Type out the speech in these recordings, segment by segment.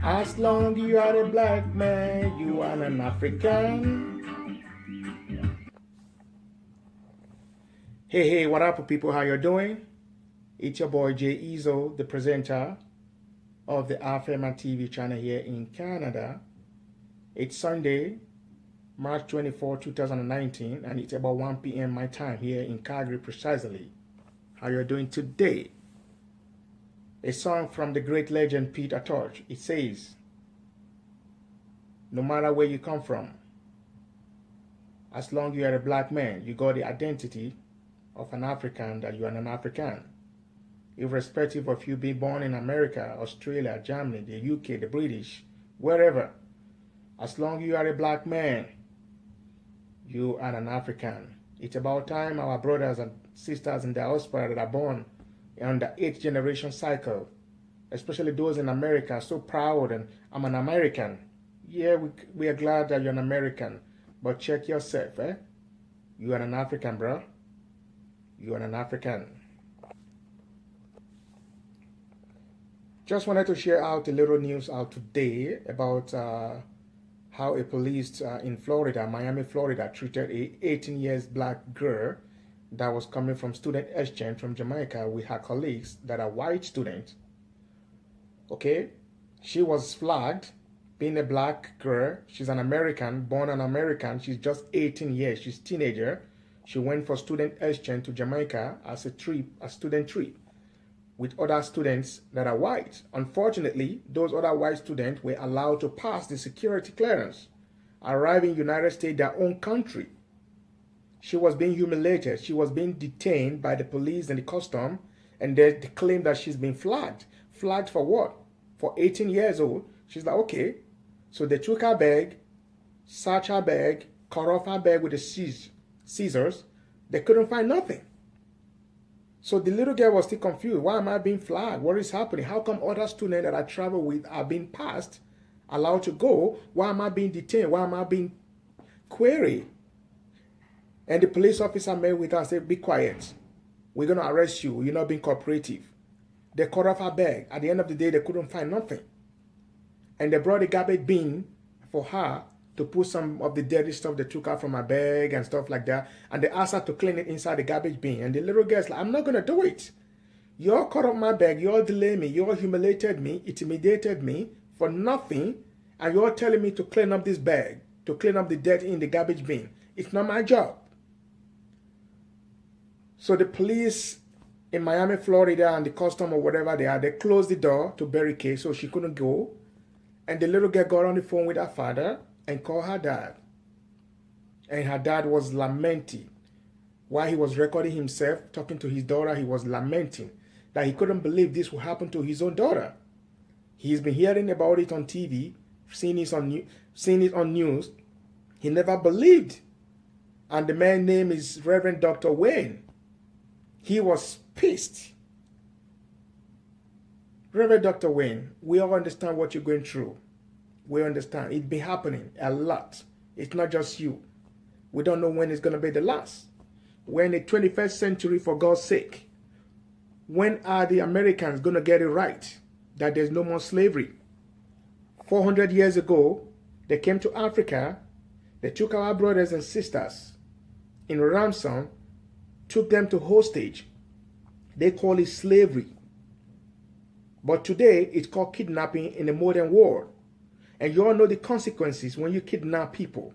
As long you are a black man, you are an African. Hey, what up, people? How you doing? It's your boy Jay Ezo, the presenter of the Afriman TV channel here in Canada. It's Sunday, March 24, 2019, and it's about 1 p.m. my time here in Calgary precisely. How you doing today? A song from the great legend Peter Tosh. It says, no matter where you come from, as long as you are a black man, you got the identity of an African, that you are an African. Irrespective of you being born in America, Australia, Germany, the UK, the British, wherever. As long as you are a black man, you are an African. It's about time our brothers and sisters in the diaspora that are born on the 8th generation cycle, especially those in America, are so proud and I'm an American. Yeah, we are glad that you're an American, but check yourself, eh? You are an African, bro. You are an African. Just wanted to share out a little news out today about how a police in Florida, Miami, Florida, treated a 18 years black girl that was coming from student exchange from Jamaica with her colleagues that are white students. Okay, she was flagged being a black girl. She's an American, born an American. She's just 18 years. She's a teenager. She went for student exchange to Jamaica as a student trip with other students that are white. Unfortunately, those other white students were allowed to pass the security clearance, arriving in the United States, their own country. She was being humiliated. She was being detained by the police and the custom, and they claim that she's been flagged. Flagged for what? For 18 years old. She's like, okay. So they took her bag, searched her bag, cut off her bag with the scissors. They couldn't find nothing. So the little girl was still confused. Why am I being flagged? What is happening? How come other students that I travel with are being passed, allowed to go? Why am I being detained? Why am I being queried? And the police officer met with her and said, be quiet. We're going to arrest you. You're not being cooperative. They cut off her bag. At the end of the day, they couldn't find nothing. And they brought a garbage bin for her to put some of the dirty stuff they took out from her bag and stuff like that. And they asked her to clean it inside the garbage bin. And the little girl's like, I'm not going to do it. You all cut off my bag. You all delayed me. You all humiliated me, intimidated me for nothing. And you all telling me to clean up this bag, to clean up the dirt in the garbage bin. It's not my job. So the police in Miami, Florida, and the custom or whatever they are, they closed the door to barricade so she couldn't go. And the little girl got on the phone with her father and called her dad. And her dad was lamenting. While he was recording himself, talking to his daughter, he was lamenting that he couldn't believe this would happen to his own daughter. He's been hearing about it on TV, seeing it on news. He never believed. And the man's name is Reverend Dr. Wayne. He was pissed. Reverend Dr. Wayne, we all understand what you're going through. We understand. It's been happening a lot. It's not just you. We don't know when it's going to be the last. We're in the 21st century, for God's sake. When are the Americans going to get it right that there's no more slavery? 400 years ago, they came to Africa. They took our brothers and sisters in ransom, took them to hostage. They call it slavery. But today, it's called kidnapping in the modern world. And you all know the consequences when you kidnap people.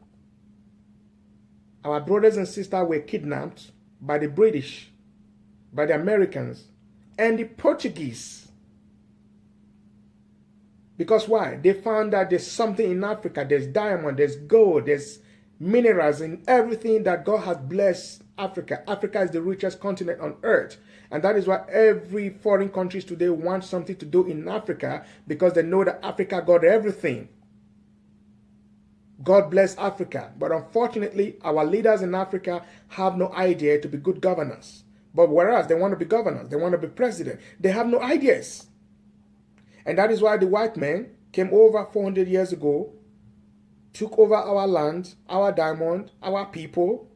Our brothers and sisters were kidnapped by the British, by the Americans, and the Portuguese. Because why? They found that there's something in Africa. There's diamond, there's gold, there's minerals, and everything that God has blessed Africa. Africa is the richest continent on earth. And that is why every foreign countries today want something to do in Africa, because they know that Africa got everything. God bless Africa. But unfortunately, our leaders in Africa have no idea to be good governors. But whereas they want to be governors, they want to be president, they have no ideas. And that is why the white man came over 400 years ago, took over our land, our diamond, our people,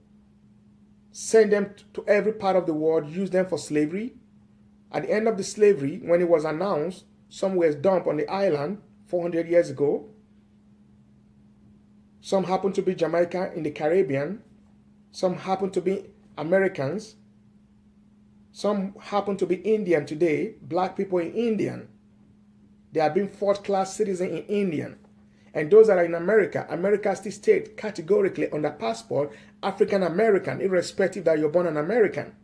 sent them to every part of the world, used them for slavery. At the end of the slavery, when it was announced, some were dumped on the island 400 years ago. Some happen to be Jamaican in the Caribbean. Some happen to be Americans. Some happen to be Indian today. Black people in Indian. They are being fourth-class citizens in Indian. And those that are in America, America still states categorically on the passport, African American, irrespective that you're born an American.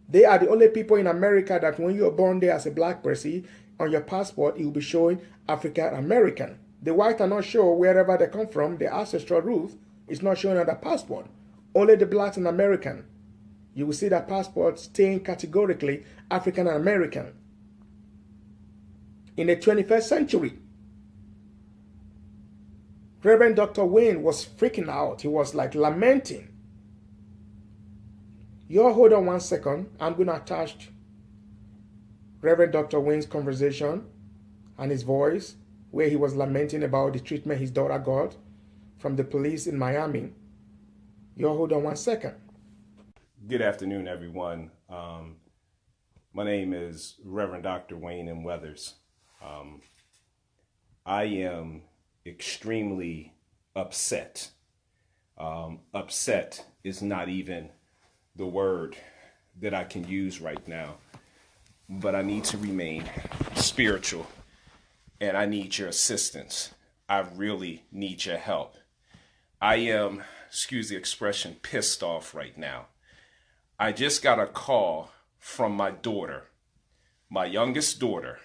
They are the only people in America that when you're born there as a black person, on your passport, it will be showing African American. The white are not sure wherever they come from. The ancestral root is not showing on the passport. Only the blacks and American. You will see that passport staying categorically African American. In the 21st century, Reverend Dr. Wayne was freaking out. He was like lamenting. Y'all hold on 1 second. I'm going to attach Reverend Dr. Wayne's conversation and his voice where he was lamenting about the treatment his daughter got from the police in Miami. Y'all hold on 1 second. Good afternoon, everyone. My name is Reverend Dr. Wayne M. Weathers. I am extremely upset. Upset is not even the word that I can use right now, but I need to remain spiritual and I need your assistance. I really need your help. I am, excuse the expression, pissed off right now. I just got a call from my daughter, my youngest daughter,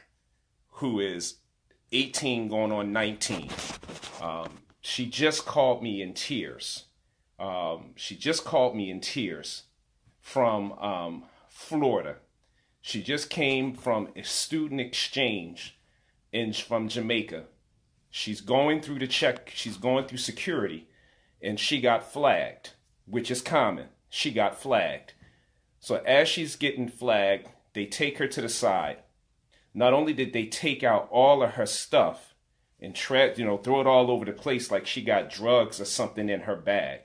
who is 18 going on 19. She just called me in tears. She just called me in tears from Florida. She just came from a student exchange from Jamaica. She's going through the check. She's going through security, and she got flagged, which is common. She got flagged. So as she's getting flagged, they take her to the side. Not only did they take out all of her stuff and throw it all over the place like she got drugs or something in her bag,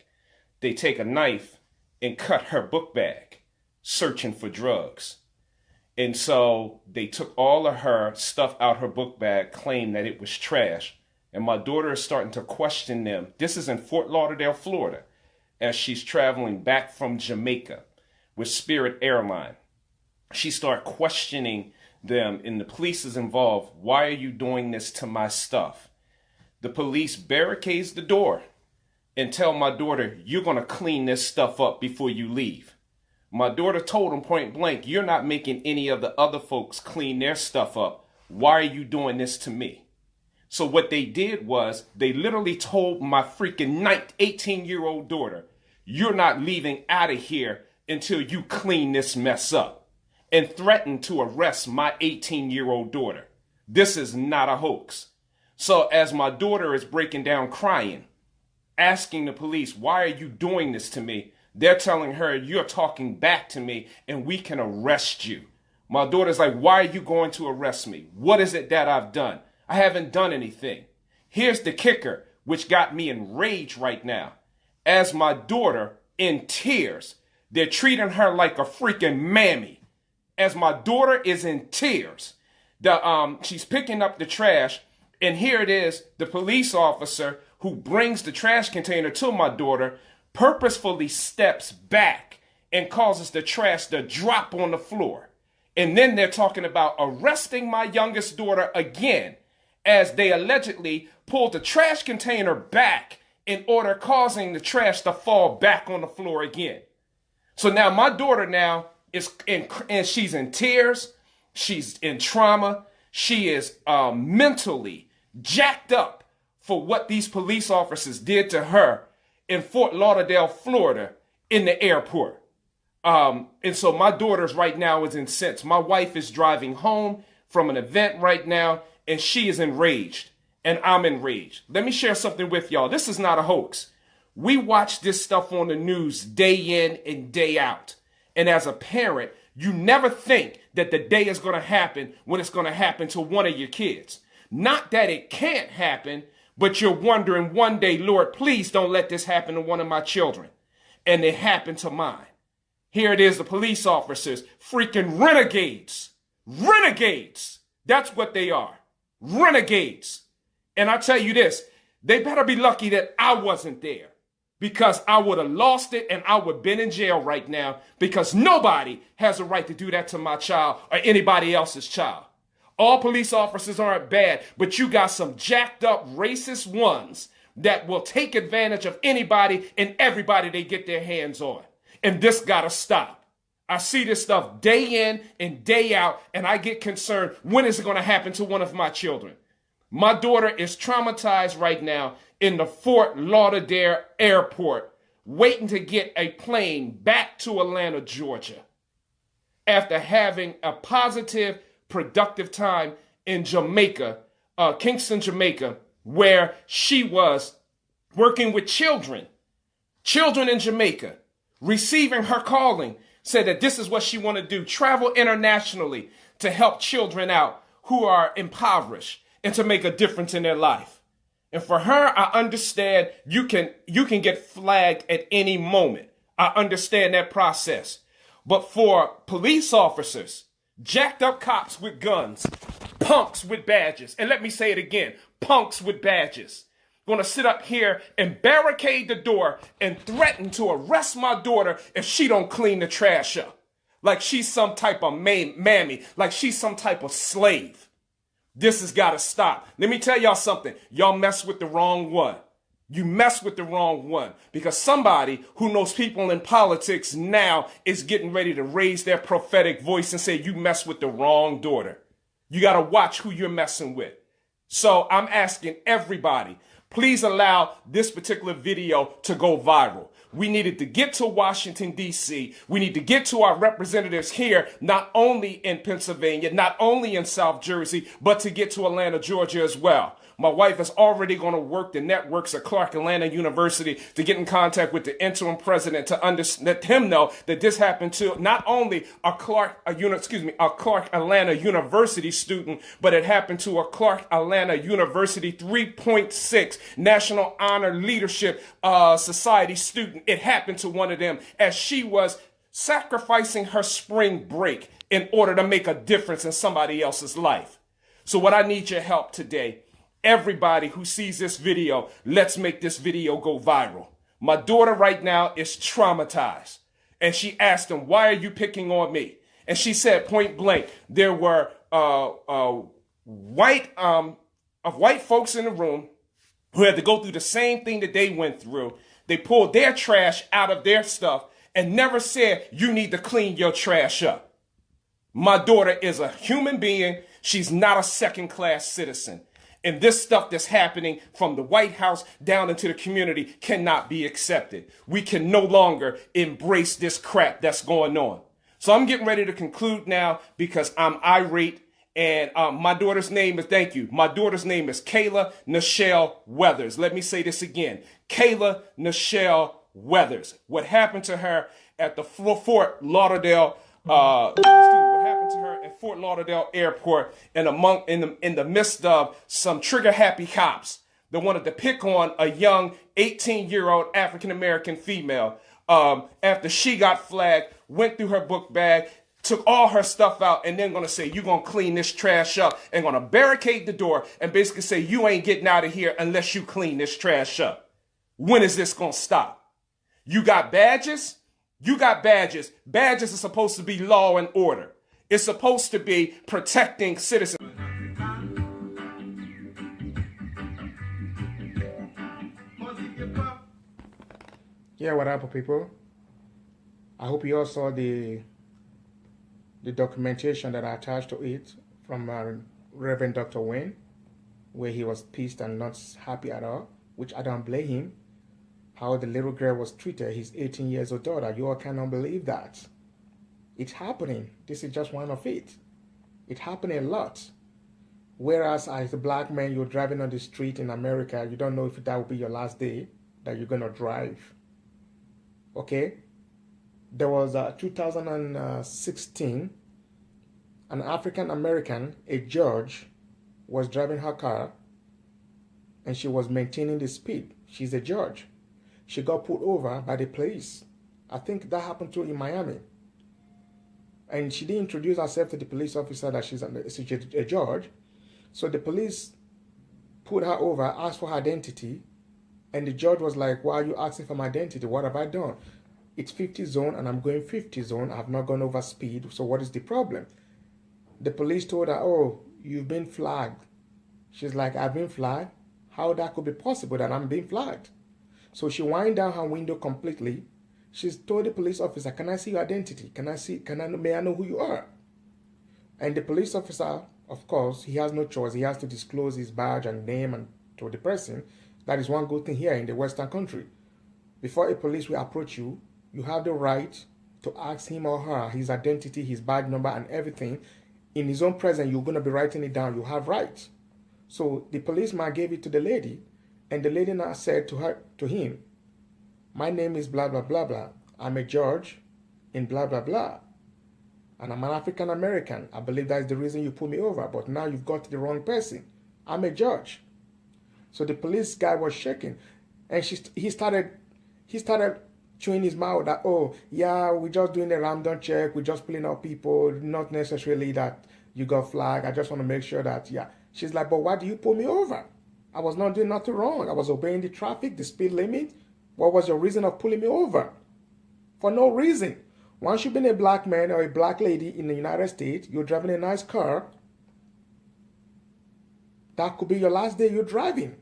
they take a knife and cut her book bag, searching for drugs. And so they took all of her stuff out her book bag, claimed that it was trash. And my daughter is starting to question them. This is in Fort Lauderdale, Florida, as she's traveling back from Jamaica with Spirit Airline. She started questioning them, and the police is involved. Why are you doing this to my stuff? The police barricades the door and tell my daughter, you're going to clean this stuff up before you leave. My daughter told him point blank, you're not making any of the other folks clean their stuff up. Why are you doing this to me? So what they did was they literally told my freaking 18-year-old daughter, you're not leaving out of here until you clean this mess up, and threatened to arrest my 18-year-old daughter. This is not a hoax. So as my daughter is breaking down crying, asking the police, why are you doing this to me? They're telling her, you're talking back to me and we can arrest you. My daughter's like, why are you going to arrest me? What is it that I've done? I haven't done anything. Here's the kicker, which got me enraged right now. As my daughter, in tears, they're treating her like a freaking mammy. As my daughter is in tears, she's picking up the trash, and here it is, the police officer who brings the trash container to my daughter purposefully steps back and causes the trash to drop on the floor. And then they're talking about arresting my youngest daughter again, as they allegedly pulled the trash container back in order causing the trash to fall back on the floor again. So now my daughter now is and she's in tears. She's in trauma. She is mentally jacked up for what these police officers did to her in Fort Lauderdale, Florida, in the airport. And so my daughter's right now is incensed. My wife is driving home from an event right now, and she is enraged, and I'm enraged. Let me share something with y'all. This is not a hoax. We watch this stuff on the news day in and day out. And as a parent, you never think that the day is going to happen when it's going to happen to one of your kids. Not that it can't happen, but you're wondering one day, Lord, please don't let this happen to one of my children. And it happened to mine. Here it is, the police officers, freaking renegades. Renegades. That's what they are. Renegades. And I tell you this, they better be lucky that I wasn't there, because I would have lost it and I would have been in jail right now, because nobody has a right to do that to my child or anybody else's child. All police officers aren't bad, but you got some jacked up racist ones that will take advantage of anybody and everybody they get their hands on. And this gotta stop. I see this stuff day in and day out, and I get concerned, when is it gonna happen to one of my children? My daughter is traumatized right now in the Fort Lauderdale airport, waiting to get a plane back to Atlanta, Georgia, after having a positive, productive time in Jamaica, Kingston, Jamaica, where she was working with children in Jamaica, receiving her calling, said that this is what she want to do, travel internationally to help children out who are impoverished and to make a difference in their life. And for her, I understand you can get flagged at any moment. I understand that process. But for police officers, jacked up cops with guns, punks with badges, and let me say it again, punks with badges, going to sit up here and barricade the door and threaten to arrest my daughter if she don't clean the trash up. Like she's some type of mammy, like she's some type of slave. This has got to stop. Let me tell y'all something. Y'all mess with the wrong one. You mess with the wrong one, because somebody who knows people in politics now is getting ready to raise their prophetic voice and say, you mess with the wrong daughter. You got to watch who you're messing with. So I'm asking everybody, please allow this particular video to go viral. We needed to get to Washington, D.C. We need to get to our representatives here, not only in Pennsylvania, not only in South Jersey, but to get to Atlanta, Georgia as well. My wife is already going to work the networks at Clark Atlanta University to get in contact with the interim president to let him know that this happened to not only a Clark Atlanta University student, but it happened to a Clark Atlanta University 3.6 National Honor Leadership Society student. It happened to one of them as she was sacrificing her spring break in order to make a difference in somebody else's life. So what I need your help today, everybody who sees this video, let's make this video go viral. My daughter right now is traumatized. And she asked him, why are you picking on me? And she said point blank, there were white folks in the room who had to go through the same thing that they went through. They pulled their trash out of their stuff and never said, you need to clean your trash up. My daughter is a human being. She's not a second-class citizen. And this stuff that's happening from the White House down into the community cannot be accepted. We can no longer embrace this crap that's going on. So I'm getting ready to conclude now because I'm irate. And my daughter's name is, thank you, my daughter's name is Kayla Nichelle Weathers. Let me say this again. Kayla Nichelle Weathers. What happened to her at the Fort Lauderdale what happened to her at Fort Lauderdale Airport in the midst of some trigger-happy cops that wanted to pick on a young 18-year-old African-American female after she got flagged, went through her book bag, took all her stuff out, and then going to say, you're going to clean this trash up, and going to barricade the door and basically say, you ain't getting out of here unless you clean this trash up. When is this going to stop? You got badges? You got badges. Badges are supposed to be law and order. It's supposed to be protecting citizens. Yeah, what up, people? I hope you all saw the documentation that I attached to it from Reverend Dr. Wayne, where he was pissed and not happy at all, which I don't blame him. How the little girl was treated, his 18 years old daughter. You all cannot believe that. It's happening. This is just one of it. It's happening a lot. Whereas as a black man, you're driving on the street in America, you don't know if that will be your last day that you're going to drive. Okay? There was 2016, an African American, a judge, was driving her car and she was maintaining the speed. She's a judge. She got pulled over by the police. I think that happened too in Miami. And she didn't introduce herself to the police officer that she's a judge. So the police pulled her over, asked for her identity, and the judge was like, why are you asking for my identity? What have I done? It's 50 zone and I'm going 50 zone. I've not gone over speed. So what is the problem? The police told her, oh, you've been flagged. She's like, I've been flagged? How that could be possible that I'm being flagged? So she wind down her window completely. She's told the police officer, can I see your identity? May I know who you are? And the police officer, of course, he has no choice. He has to disclose his badge and name and to the person. That is one good thing here in the Western country. Before a police will approach you, you have the right to ask him or her his identity, his badge number, and everything. In his own presence, you're going to be writing it down. You have rights. So the policeman gave it to the lady, and the lady now said to him, my name is blah, blah, blah, blah. I'm a judge in blah, blah, blah. And I'm an African American. I believe that's the reason you pulled me over. But now you've got the wrong person. I'm a judge. So the police guy was shaking. And he started chewing his mouth that, oh, yeah, we're just doing a random check. We're just pulling out people. Not necessarily that you got flagged. I just want to make sure that, yeah. She's like, but why do you pull me over? I was not doing nothing wrong. I was obeying the traffic, the speed limit. What was your reason of pulling me over? For no reason. Once you've been a black man or a black lady in the United States, you're driving a nice car, that could be your last day you're driving.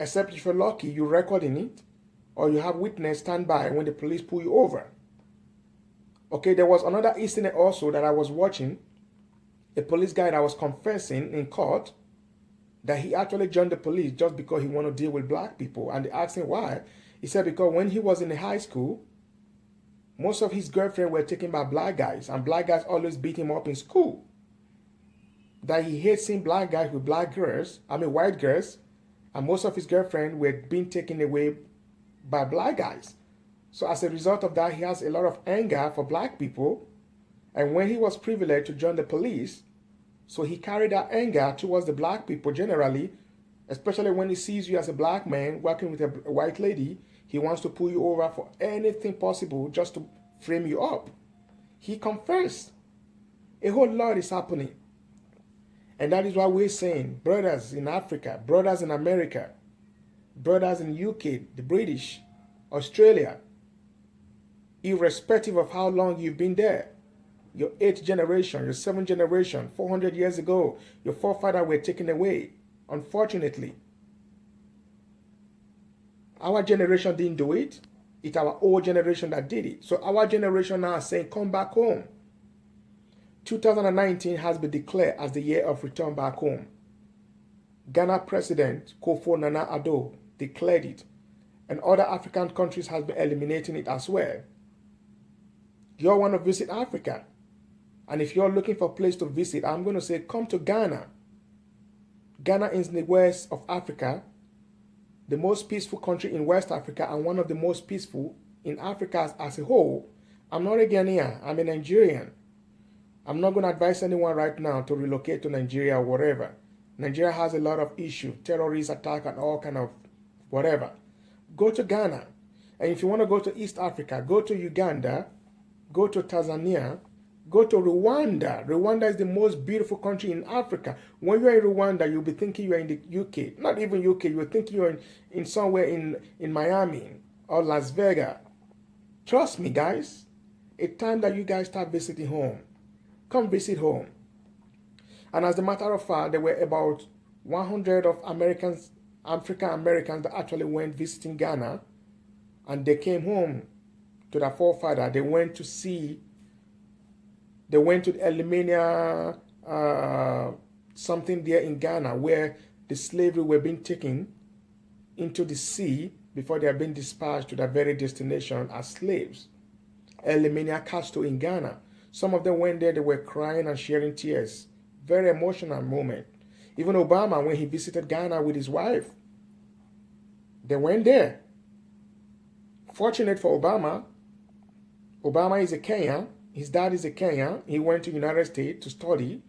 Except if you're lucky, you're recording it, or you have witness stand by when the police pull you over. Okay, there was another incident also that I was watching. A police guy that was confessing in court that he actually joined the police just because he wanted to deal with black people. And they asked him why. He said because when he was in the high school, most of his girlfriends were taken by black guys, and black guys always beat him up in school. That he hates seeing black guys with white girls, and most of his girlfriends were being taken away by black guys. So as a result of that, he has a lot of anger for black people. And when he was privileged to join the police, so he carried that anger towards the black people generally, especially when he sees you as a black man working with a white lady. He wants to pull you over for anything possible just to frame you up. He confessed. A whole lot is happening. And that is why we're saying, brothers in Africa, brothers in America, brothers in UK, the British, Australia, irrespective of how long you've been there, your 8th generation, your 7th generation, 400 years ago, your forefathers were taken away, unfortunately. Our generation didn't do it. It's our old generation that did it. So our generation now is saying, come back home. 2019 has been declared as the year of return back home. Ghana President Kofi Nana Addo declared it. And other African countries have been eliminating it as well. You all want to visit Africa. And if you're looking for a place to visit, I'm going to say, come to Ghana. Ghana is in the west of Africa, the most peaceful country in West Africa and one of the most peaceful in Africa as a whole. I'm not a Ghanaian, I'm a Nigerian. I'm not going to advise anyone right now to relocate to Nigeria or whatever. Nigeria has a lot of issues, terrorist attack and all kind of whatever. Go to Ghana. And if you want to go to East Africa, go to Uganda, go to Tanzania, go to Rwanda. Rwanda is the most beautiful country in Africa. When you're in Rwanda, you'll be thinking you're in the UK. Not even UK, you're thinking you're in somewhere in Miami or Las Vegas. Trust me, guys. It's time that you guys start visiting home. Come visit home. And as a matter of fact, there were about 100 of African Americans that actually went visiting Ghana. And they came home to their forefather. They went to the Elimania, something there in Ghana, where the slavery were being taken into the sea before they are being dispatched to their very destination as slaves. Elimania Castro in Ghana. Some of them went there, they were crying and sharing tears. Very emotional moment. Even Obama, when he visited Ghana with his wife, they went there. Fortunate for Obama, Obama is a Kenyan. His dad is a Kenyan. He went to the United States to study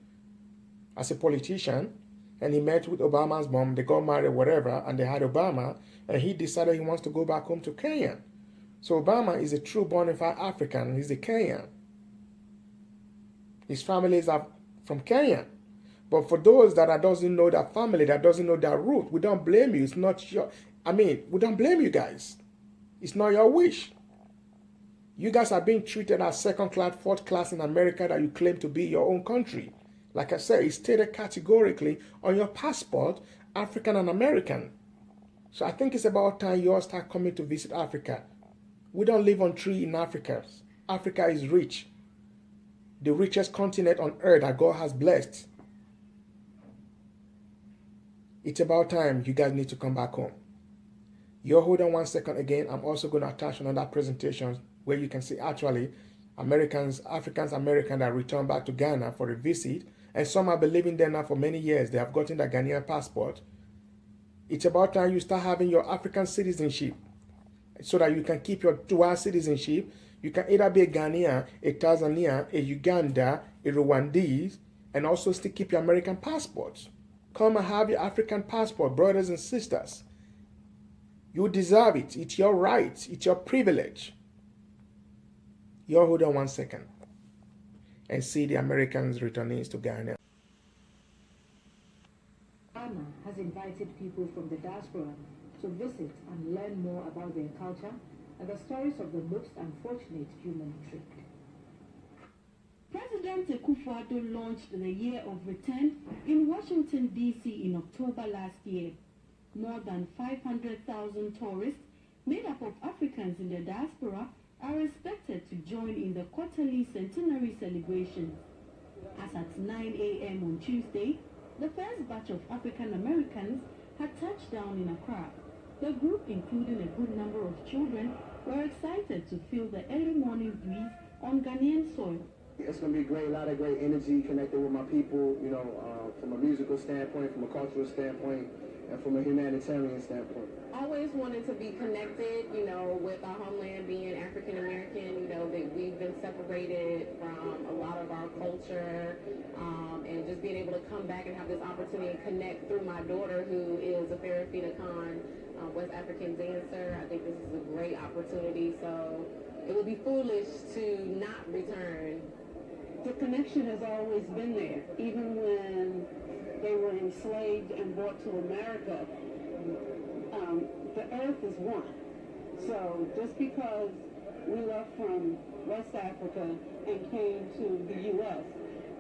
as a politician, and he met with Obama's mom. They got married, whatever, and they had Obama, and he decided he wants to go back home to Kenya. So Obama is a true bona fide African. He's a Kenyan. His family is from Kenya. But for those that doesn't know their family, that doesn't know their root, we don't blame you. It's not your, we don't blame you guys. It's not your wish. You guys are being treated as second class, fourth class in America that you claim to be your own country. Like I said, it's stated categorically on your passport, African and American. So I think it's about time you all start coming to visit Africa. We don't live on tree in Africa. Africa is rich. The richest continent on earth that God has blessed. It's about time you guys need to come back home. You hold on 1 second again. I'm also going to attach another presentation where you can see actually Africans American that return back to Ghana for a visit. And some have been living there now for many years. They have gotten their Ghanaian passport. It's about time you start having your African citizenship so that you can keep your dual citizenship. You can either be a Ghanaian, a Tanzanian, a Uganda, a Rwandese, and also still keep your American passports. Come and have your African passport, brothers and sisters. You deserve it. It's your right. It's your privilege. You hold on 1 second and see the Americans returning to Ghana. Ghana has invited people from the diaspora to visit and learn more about their culture and the stories of the most unfortunate human trick. President Akufo-Addo launched the Year of Return in Washington, D.C. in October last year. More than 500,000 tourists, made up of Africans in the diaspora, are expected to join in the quarterly centenary celebration. As at 9 a.m. on Tuesday, the first batch of African Americans had touched down in Accra. The group, including a good number of children, were excited to feel the early morning breeze on Ghanaian soil. It's going to be great, a lot of great energy connected with my people, from a musical standpoint, from a cultural standpoint, and from a humanitarian standpoint. Always wanted to be connected, with our homeland being African American, that we've been separated from a lot of our culture, and just being able to come back and have this opportunity to connect through my daughter, who is a Farafina Khan, West African dancer. I think this is a great opportunity, so it would be foolish to not return. The connection has always been there, even when they were enslaved and brought to America. The earth is one. So just because we left from West Africa and came to the U.S.,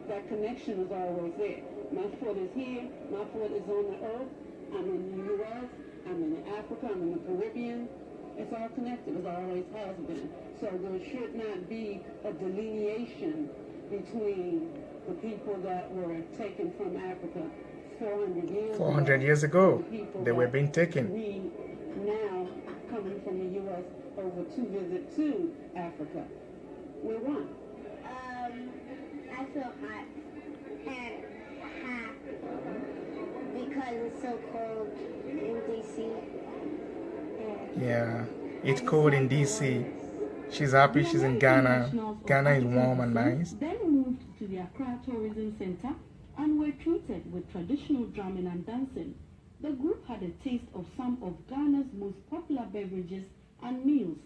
that connection is always there. My foot is here, my foot is on the earth, I'm in the U.S., I'm in Africa, I'm in the Caribbean. It's all connected, it always has been. So there should not be a delineation between the people that were taken from Africa 400 years ago. They were being taken. We now coming from the U.S. over to visit to Africa. We're one. I feel hot and happy because it's so cold in D.C. Yeah, it's cold in D.C. She's happy she's in Ghana. Ghana is warm and nice. Then moved to the Accra Tourism Center and were treated with traditional drumming and dancing. The group had a taste of some of Ghana's most popular beverages and meals.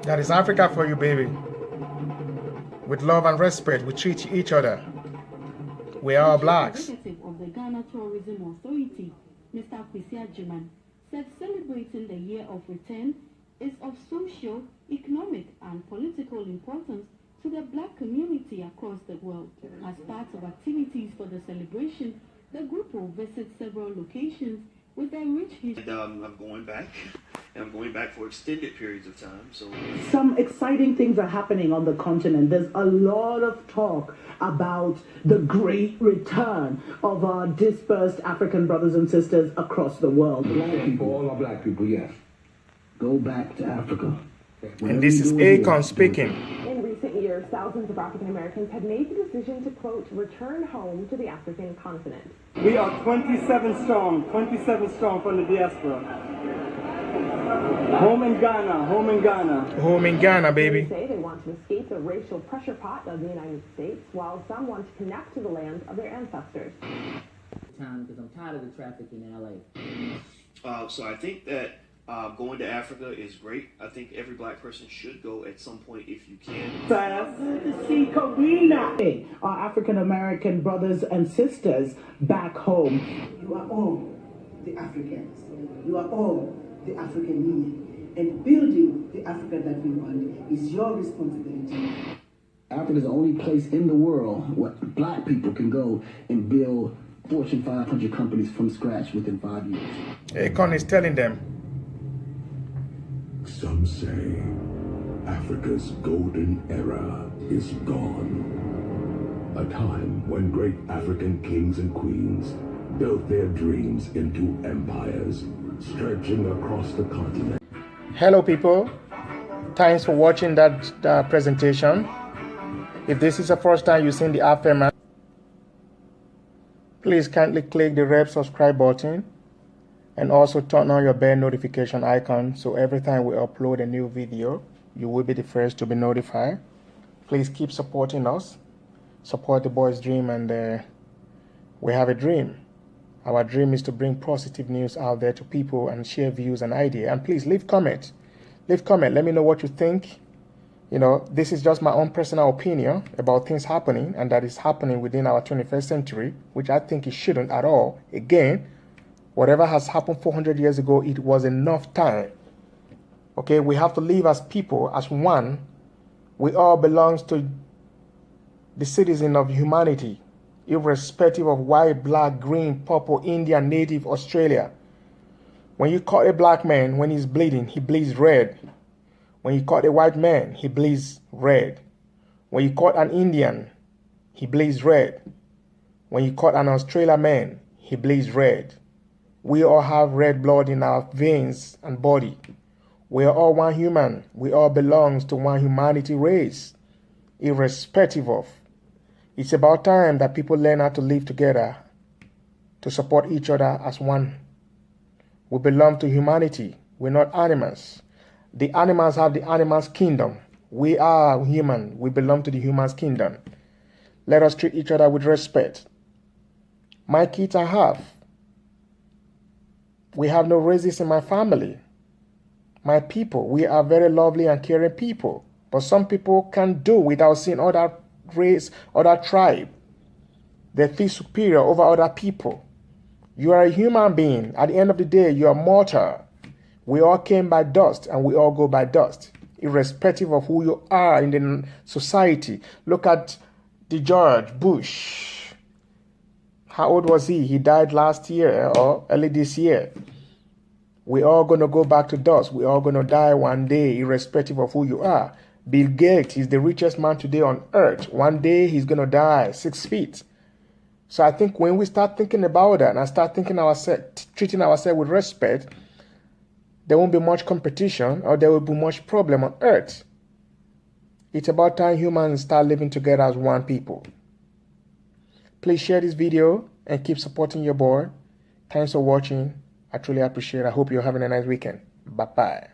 That is Africa for you, baby. With love and respect, we treat each other. We are all blacks. The executive of the Ghana Tourism Authority, Mr. Kwesi Agyemang, said celebrating the Year of Return is of social, economic, and political importance to the black community across the world. As part of activities for the celebration, the group will visit several locations with a rich history. I'm going back, and I'm going back for extended periods of time. So some exciting things are happening on the continent. There's a lot of talk about the great return of our dispersed African brothers and sisters across the world. Black people, all our black people, yes. Go back to Africa. And this is Akon speaking. In recent years, thousands of African Americans have made the decision to, quote, return home to the African continent. We are 27 strong from the diaspora. Home in Ghana, home in Ghana. Home in Ghana, baby. They say they want to escape the racial pressure pot of the United States, while some want to connect to the land of their ancestors. Because I'm tired of the traffic in LA. So I think that Going to Africa is great. I think every black person should go at some point if you can. Our African American brothers and sisters back home. You are all the Africans. You are all the African Union. And building the Africa that we want is your responsibility. Africa is the only place in the world where black people can go and build Fortune 500 companies from scratch within 5 years. Akon is telling them. Some say Africa's golden era is gone. A time when great African kings and queens built their dreams into empires stretching across the continent. Hello people, thanks for watching that presentation. If this is the first time you've seen the aftermath, please kindly click the red subscribe button and also turn on your bell notification icon so every time we upload a new video, you will be the first to be notified. Please keep supporting us, support the boys' dream, and we have a dream. Our dream is to bring positive news out there to people and share views and ideas. And please leave comment. Leave comment. Let me know what you think. You know, this is just my own personal opinion about things happening and that is happening within our 21st century, which I think it shouldn't at all. Again, whatever has happened 400 years ago, it was enough time. Okay, we have to live as people, as one. We all belong to the citizen of humanity, irrespective of white, black, green, purple, Indian, native, Australia. When you cut a black man, when he's bleeding, he bleeds red. When you cut a white man, he bleeds red. When you cut an Indian, he bleeds red. When you cut an Australian man, he bleeds red. We all have red blood in our veins and body. We are all one human. We all belong to one humanity race, irrespective of. It's about time that people learn how to live together, to support each other as one. We belong to humanity. We're not animals. The animals have the animals' kingdom. We are human. We belong to the human's kingdom. Let us treat each other with respect. My kids I have. We have no races in my family. My people, we are very lovely and caring people. But some people can't do without seeing other race, other tribe. They feel superior over other people. You are a human being. At the end of the day, you are mortal. We all came by dust and we all go by dust, irrespective of who you are in the society. Look at the George Bush. How old was he? He died last year or early this year. We all going to go back to dust. We all going to die one day, irrespective of who you are. Bill Gates is the richest man today on earth. One day he's going to die 6 feet. So I think when we start thinking about that and start thinking treating ourselves with respect, there won't be much competition or there will be much problem on earth. It's about time humans start living together as one people. Please share this video and keep supporting your boy. Thanks for watching. I truly appreciate it. I hope you're having a nice weekend. Bye-bye.